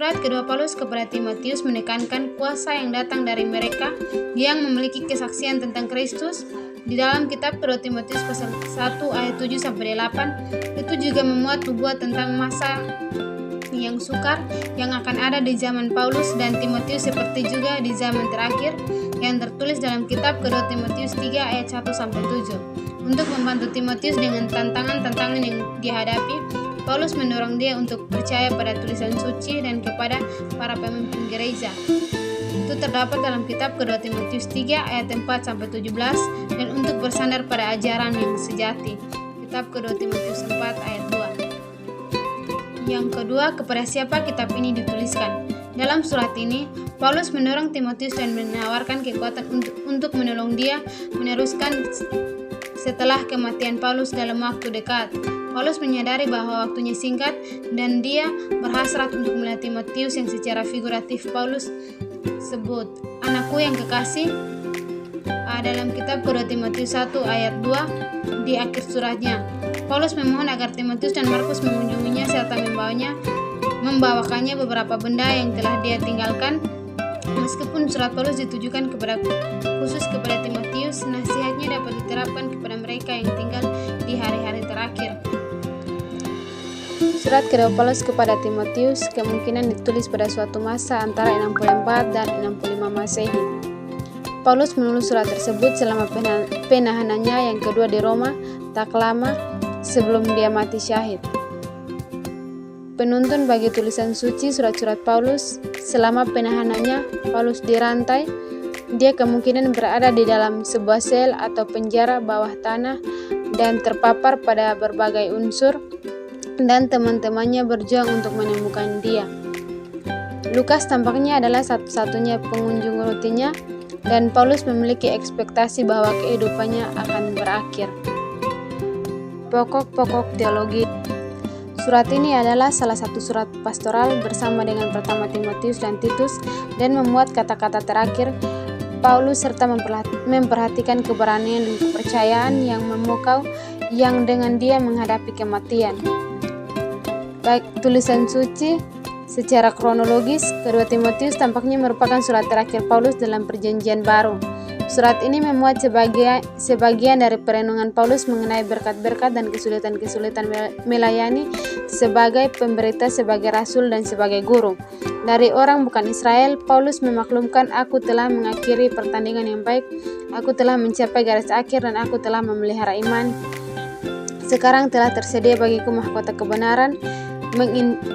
Surat kedua Paulus kepada Timotius menekankan kuasa yang datang dari mereka yang memiliki kesaksian tentang Kristus. Di dalam kitab kedua Timotius pasal 1 ayat 7-8 itu juga memuat nubuat tentang masa yang sukar yang akan ada di zaman Paulus dan Timotius seperti juga di zaman terakhir yang tertulis dalam kitab kedua Timotius 3 ayat 1-7. Untuk membantu Timotius dengan tantangan-tantangan yang dihadapi, Paulus mendorong dia untuk percaya pada tulisan suci dan kepada para pemimpin gereja. Itu terdapat dalam kitab kedua Timotius 3 ayat 4-17 dan untuk bersandar pada ajaran yang sejati. Kitab kedua Timotius 4 ayat 2. Yang kedua, kepada siapa kitab ini dituliskan? Dalam surat ini, Paulus mendorong Timotius dan menawarkan kekuatan untuk menolong dia meneruskan setelah kematian Paulus dalam waktu dekat. Paulus menyadari bahwa waktunya singkat dan dia berhasrat untuk melihat Timotius yang secara figuratif Paulus sebut anakku yang kekasih dalam kitab kedua Timotius 1 ayat 2 di akhir suratnya. Paulus memohon agar Timotius dan Markus mengunjunginya serta membawakannya beberapa benda yang telah dia tinggalkan. Meskipun surat Paulus ditujukan khusus kepada Timotius, nasihatnya dapat diterapkan kepada mereka yang tinggal di hari-hari terakhir. Surat kedua Paulus kepada Timotius kemungkinan ditulis pada suatu masa antara 64 dan 65 Masehi. Paulus menulis surat tersebut selama penahanannya yang kedua di Roma, tak lama sebelum dia mati syahid. Penuntun bagi tulisan suci surat-surat Paulus selama penahanannya, Paulus dirantai. Dia kemungkinan berada di dalam sebuah sel atau penjara bawah tanah dan terpapar pada berbagai unsur, dan teman-temannya berjuang untuk menemukan dia. Lukas tampaknya adalah satu-satunya pengunjung rutinnya, dan Paulus memiliki ekspektasi bahwa kehidupannya akan berakhir. Pokok-pokok teologi. Surat ini adalah salah satu surat pastoral bersama dengan pertama Timotius dan Titus dan memuat kata-kata terakhir Paulus serta memperhatikan keberanian dan kepercayaan yang memukau yang dengan dia menghadapi kematian. Baik tulisan suci secara kronologis, kedua Timotius tampaknya merupakan surat terakhir Paulus dalam Perjanjian Baru. Surat ini memuat sebagian dari perenungan Paulus mengenai berkat-berkat dan kesulitan-kesulitan melayani sebagai pemberita, sebagai rasul, dan sebagai guru. Dari orang bukan Israel, Paulus memaklumkan, aku telah mengakhiri pertandingan yang baik, aku telah mencapai garis akhir, dan aku telah memelihara iman. Sekarang telah tersedia bagiku mahkota kebenaran,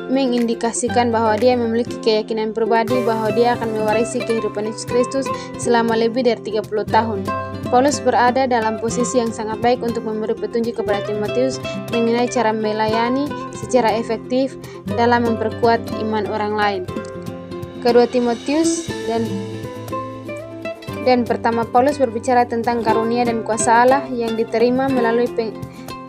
mengindikasikan bahwa dia memiliki keyakinan pribadi bahwa dia akan mewarisi kehidupan Yesus Kristus selama lebih dari 30 tahun. Paulus berada dalam posisi yang sangat baik untuk memberi petunjuk kepada Timotius mengenai cara melayani secara efektif dalam memperkuat iman orang lain. Kedua Timotius dan pertama Paulus berbicara tentang karunia dan kuasa Allah yang diterima melalui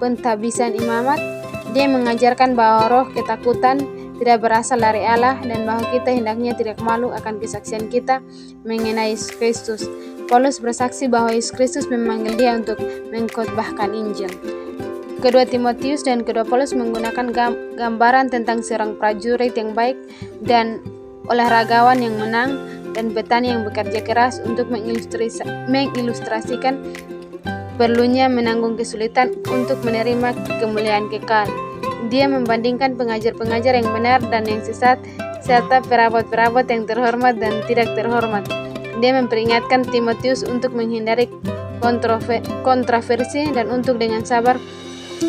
pentabisan imamat. Dia mengajarkan bahwa roh ketakutan tidak berasal dari Allah dan bahwa kita hendaknya tidak malu akan kesaksian kita mengenai Yesus Kristus. Paulus bersaksi bahwa Yesus Kristus memanggil dia untuk mengkhotbahkan Injil. Kedua Timotius dan kedua Paulus menggunakan gambaran tentang seorang prajurit yang baik dan olahragawan yang menang dan petani yang bekerja keras untuk mengilustrasikan perlunya menanggung kesulitan untuk menerima kemuliaan kekal. Dia membandingkan pengajar-pengajar yang benar dan yang sesat, serta perabot-perabot yang terhormat dan tidak terhormat. Dia memperingatkan Timotius untuk menghindari kontroversi dan untuk dengan sabar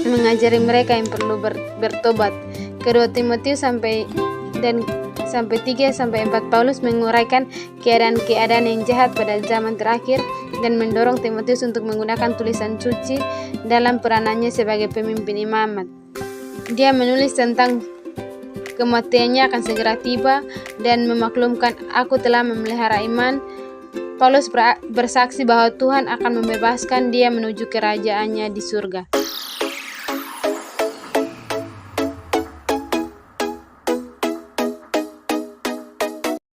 mengajari mereka yang perlu bertobat. Kedua Timotius sampai 3-4 Paulus menguraikan keadaan-keadaan yang jahat pada zaman terakhir dan mendorong Timotius untuk menggunakan tulisan suci dalam peranannya sebagai pemimpin imamat. Dia menulis tentang kematiannya akan segera tiba dan memaklumkan, aku telah memelihara iman. Paulus bersaksi bahwa Tuhan akan membebaskan dia menuju kerajaannya di surga.